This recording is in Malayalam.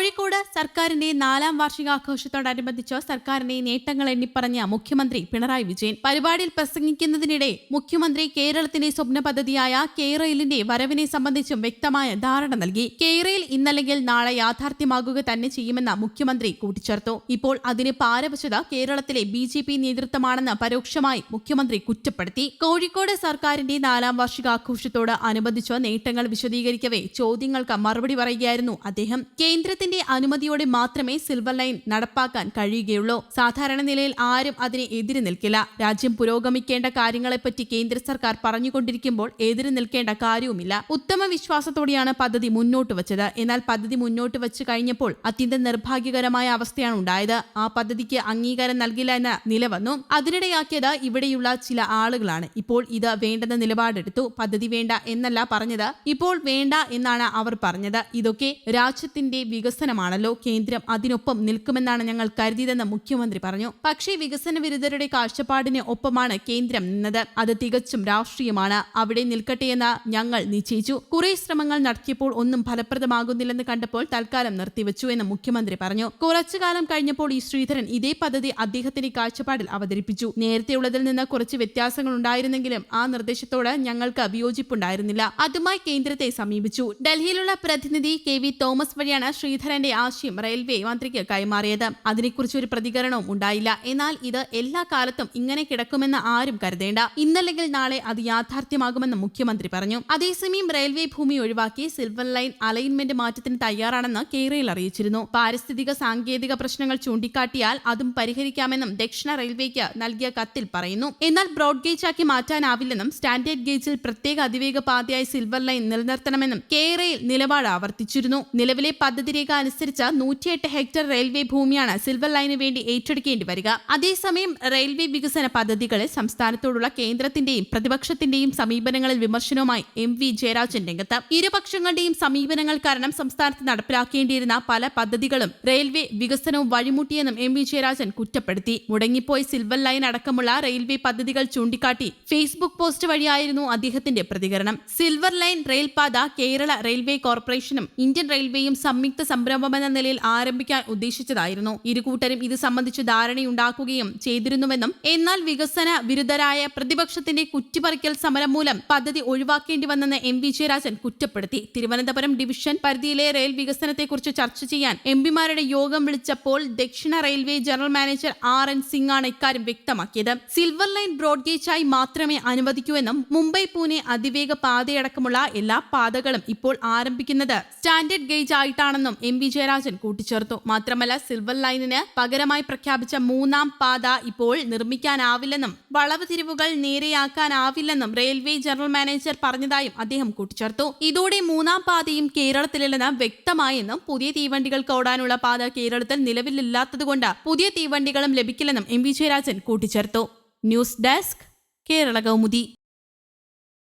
കോഴിക്കോട് സർക്കാരിന്റെ 4ാം വാർഷികാഘോഷത്തോടനുബന്ധിച്ച് സർക്കാരിന്റെ നേട്ടങ്ങൾ എണ്ണിപ്പറഞ്ഞ മുഖ്യമന്ത്രി പിണറായി വിജയൻ പരിപാടിയിൽ പ്രസംഗിക്കുന്നതിനിടെ മുഖ്യമന്ത്രി കേരളത്തിന്റെ സ്വപ്ന പദ്ധതിയായ കെയ്റെയിലിന്റെ വരവിനെ സംബന്ധിച്ചും വ്യക്തമായ ധാരണ നൽകി. കെയ്റെയിൽ ഇന്നല്ലെങ്കിൽ നാളെ യാഥാർത്ഥ്യമാകുക തന്നെ ചെയ്യുമെന്ന് മുഖ്യമന്ത്രി കൂട്ടിച്ചേർത്തു. ഇപ്പോൾ അതിന് പാരവശത കേരളത്തിലെ BJP നേതൃത്വമാണെന്ന് പരോക്ഷമായി മുഖ്യമന്ത്രി കുറ്റപ്പെടുത്തി. കോഴിക്കോട് സർക്കാരിന്റെ 4ാം വാർഷികാഘോഷത്തോട് അനുബന്ധിച്ച് നേട്ടങ്ങൾ വിശദീകരിക്കവേ ചോദ്യങ്ങൾക്ക് മറുപടി പറയുകയായിരുന്നു അദ്ദേഹം. കേന്ദ്രത്തിന്റെ അനുമതിയോടെ മാത്രമേ സിൽവർ ലൈൻ നടപ്പാക്കാൻ കഴിയുകയുള്ളൂ. സാധാരണ നിലയിൽ ആരും അതിനെ എതിര് നിൽക്കില്ല. രാജ്യം പുരോഗമിക്കേണ്ട കാര്യങ്ങളെപ്പറ്റി കേന്ദ്ര സർക്കാർ പറഞ്ഞുകൊണ്ടിരിക്കുമ്പോൾ എതിര് നിൽക്കേണ്ട കാര്യവുമില്ല. ഉത്തമ വിശ്വാസത്തോടെയാണ് പദ്ധതി മുന്നോട്ട് വച്ചത്. എന്നാൽ പദ്ധതി മുന്നോട്ട് വെച്ച് കഴിഞ്ഞപ്പോൾ അത്യന്തം നിർഭാഗ്യകരമായ അവസ്ഥയാണ് ഉണ്ടായത്. ആ പദ്ധതിക്ക് അംഗീകാരം നൽകില്ല എന്ന നില വന്നു. അതിനിടയാക്കിയത് ഇവിടെയുള്ള ചില ആളുകളാണ്. ഇപ്പോൾ ഇത് വേണ്ടെന്ന നിലപാടെടുത്തു. പദ്ധതി വേണ്ട എന്നല്ല പറഞ്ഞത്, ഇപ്പോൾ വേണ്ട എന്നാണ് അവർ പറഞ്ഞത്. ഇതൊക്കെ രാജ്യത്തിന്റെ വികസനമാണല്ലോ. കേന്ദ്രം അതിനൊപ്പം നിൽക്കുമെന്നാണ് ഞങ്ങൾ കരുതിയതെന്ന് മുഖ്യമന്ത്രി പറഞ്ഞു. പക്ഷേ വികസന വിരുദ്ധരുടെ കാഴ്ചപ്പാടിന് ഒപ്പമാണ് കേന്ദ്രം നിന്നത്. അത് തികച്ചും രാഷ്ട്രീയമാണ്. അവിടെ നിൽക്കട്ടെയെന്ന് ഞങ്ങൾ നിശ്ചയിച്ചു. കുറെ ശ്രമങ്ങൾ നടത്തിയപ്പോൾ ഒന്നും ഫലപ്രദമാകുന്നില്ലെന്ന് കണ്ടപ്പോൾ തൽക്കാലം നിർത്തിവെച്ചു എന്ന് മുഖ്യമന്ത്രി പറഞ്ഞു. കുറച്ചുകാലം കഴിഞ്ഞപ്പോൾ ഈ ശ്രീധരൻ ഇതേ പദ്ധതി അദ്ദേഹത്തിന്റെ കാഴ്ചപ്പാടിൽ അവതരിപ്പിച്ചു. നേരത്തെയുള്ളതിൽ നിന്ന് കുറച്ച് വ്യത്യാസങ്ങൾ ഉണ്ടായിരുന്നെങ്കിലും ആ നിർദ്ദേശത്തോട് ഞങ്ങൾക്ക് വിയോജിപ്പുണ്ടായിരുന്നില്ല. അതുമായി കേന്ദ്രത്തെ സമീപിച്ചു. ഡൽഹിയിലുള്ള പ്രതിനിധി KV തോമസ് വഴിയാണ് ശ്രീധരന്റെ ആശയം റെയിൽവേ മന്ത്രിക്ക് കൈമാറിയത്. അതിനെക്കുറിച്ച് ഒരു പ്രതികരണവും ഉണ്ടായില്ല. എന്നാൽ ഇത് എല്ലാ കാലത്തും ഇങ്ങനെ കിടക്കുമെന്ന് ആരും കരുതേണ്ട. ഇന്നല്ലെങ്കിൽ നാളെ അത് യാഥാർത്ഥ്യമാകുമെന്ന് മുഖ്യമന്ത്രി പറഞ്ഞു. അതേസമയം റെയിൽവേ ഭൂമി ഒഴിവാക്കി സിൽവർ ലൈൻ അലൈൻമെന്റ് മാറ്റത്തിന് തയ്യാറാണെന്ന് കെയ്റെയിൽ അറിയിച്ചിരുന്നു. പാരിസ്ഥിതിക സാങ്കേതിക പ്രശ്നങ്ങൾ ചൂണ്ടിക്കാട്ടിയാൽ അതും പരിഹരിക്കാമെന്നും ദക്ഷിണ റെയിൽവേക്ക് നൽകിയ കത്തിൽ പറയുന്നു. എന്നാൽ ബ്രോഡ് ഗേജ് ആക്കി മാറ്റാനാവില്ലെന്നും സ്റ്റാൻഡേർഡ് ഗേജിൽ പ്രത്യേക അതിവേഗ പാതയായ സിൽവർ ലൈൻ നിലനിർത്തണമെന്നും കെയ്റെയിൽ നിലപാട് ആവർത്തിച്ചിരുന്നു. നിലവിലെ പദ്ധതി രേഖ അനുസരിച്ച് 108 ഹെക്ടർ റെയിൽവേ ഭൂമിയാണ് സിൽവർ ലൈന് വേണ്ടി ഏറ്റെടുക്കേണ്ടി വരിക. അതേസമയം റെയിൽവേ വികസന പദ്ധതികളിൽ സംസ്ഥാനത്തോടുള്ള കേന്ദ്രത്തിന്റെയും പ്രതിപക്ഷത്തിന്റെയും സമീപനങ്ങളിൽ വിമർശനവുമായി MV ജയരാജൻ രംഗത്ത്. ഇരുപക്ഷങ്ങളുടെയും സമീപനങ്ങൾ കാരണം സംസ്ഥാനത്ത് നടപ്പിലാക്കേണ്ടിയിരുന്ന പല പദ്ധതികളും റെയിൽവേ വികസനവും വഴിമുട്ടിയെന്നും MV ജയരാജൻ കുറ്റപ്പെടുത്തി. മുടങ്ങിപ്പോയ സിൽവർ ലൈൻ അടക്കമുള്ള റെയിൽവേ പദ്ധതികൾ ചൂണ്ടിക്കാട്ടി ഫേസ്ബുക്ക് പോസ്റ്റ് വഴിയായിരുന്നു അദ്ദേഹത്തിന്റെ പ്രതികരണം. സിൽവർ ലൈൻ റെയിൽപാത കേരള റെയിൽവേ കോർപ്പറേഷനും ഇന്ത്യൻ റെയിൽവേയും സംയുക്ത സംരംഭമെന്ന നിലയിൽ ആരംഭിക്കാൻ ഉദ്ദേശിച്ചതായിരുന്നു. ഇരുകൂട്ടരും ഇത് സംബന്ധിച്ച് ധാരണയുണ്ടാക്കുകയും ചെയ്തിരുന്നുവെന്നും എന്നാൽ വികസന വിരുദ്ധരായ പ്രതിപക്ഷത്തിന്റെ കുറ്റിപ്പറിക്കൽ സമരം മൂലം പദ്ധതി ഒഴിവാക്കേണ്ടി വന്നെന്ന് MV ജയരാജൻ കുറ്റപ്പെടുത്തി. തിരുവനന്തപുരം ഡിവിഷൻ പരിധിയിലെ റെയിൽ വികസനത്തെക്കുറിച്ച് ചർച്ച ചെയ്യാൻ MPമാരുടെ യോഗം വിളിച്ചപ്പോൾ ദക്ഷിണ railway general manager RN Singh ആണ് ഇക്കാര്യം വ്യക്തമാക്കിയത്. സിൽവർ ലൈൻ ബ്രോഡ് ഗേജായി മാത്രമേ അനുവദിക്കൂ എന്നും മുംബൈ പൂനെ അതിവേഗ പാതയടക്കമുള്ള എല്ലാ പാതകളും ഇപ്പോൾ ആരംഭിക്കുന്നത് സ്റ്റാൻഡേർഡ് ഗേജ് ആയിട്ടാണെന്നും MV ജയരാജൻ കൂട്ടിച്ചേർത്തു. മാത്രമല്ല സിൽവർ ലൈനിന് പകരമായി പ്രഖ്യാപിച്ച 3ാം പാത ഇപ്പോൾ നിർമ്മിക്കാനാവില്ലെന്നും വളവ് തിരിവുകൾ നേരെയാക്കാനാവില്ലെന്നും റെയിൽവേ ജനറൽ മാനേജർ പറഞ്ഞതായും അദ്ദേഹം കൂട്ടിച്ചേർത്തു. ഇതോടെ 3ാം പാതയും കേരളത്തിലില്ലെന്ന് വ്യക്തമായെന്നും പുതിയ തീവണ്ടികൾക്ക് ഓടാനുള്ള പാത കേരളത്തിൽ നിലവിലില്ലാത്തതുകൊണ്ട് പുതിയ തീവണ്ടികളും ലഭിക്കില്ലെന്നും MV ജയരാജൻ കൂട്ടിച്ചേർത്തു. News desk Kerala Kaumudi.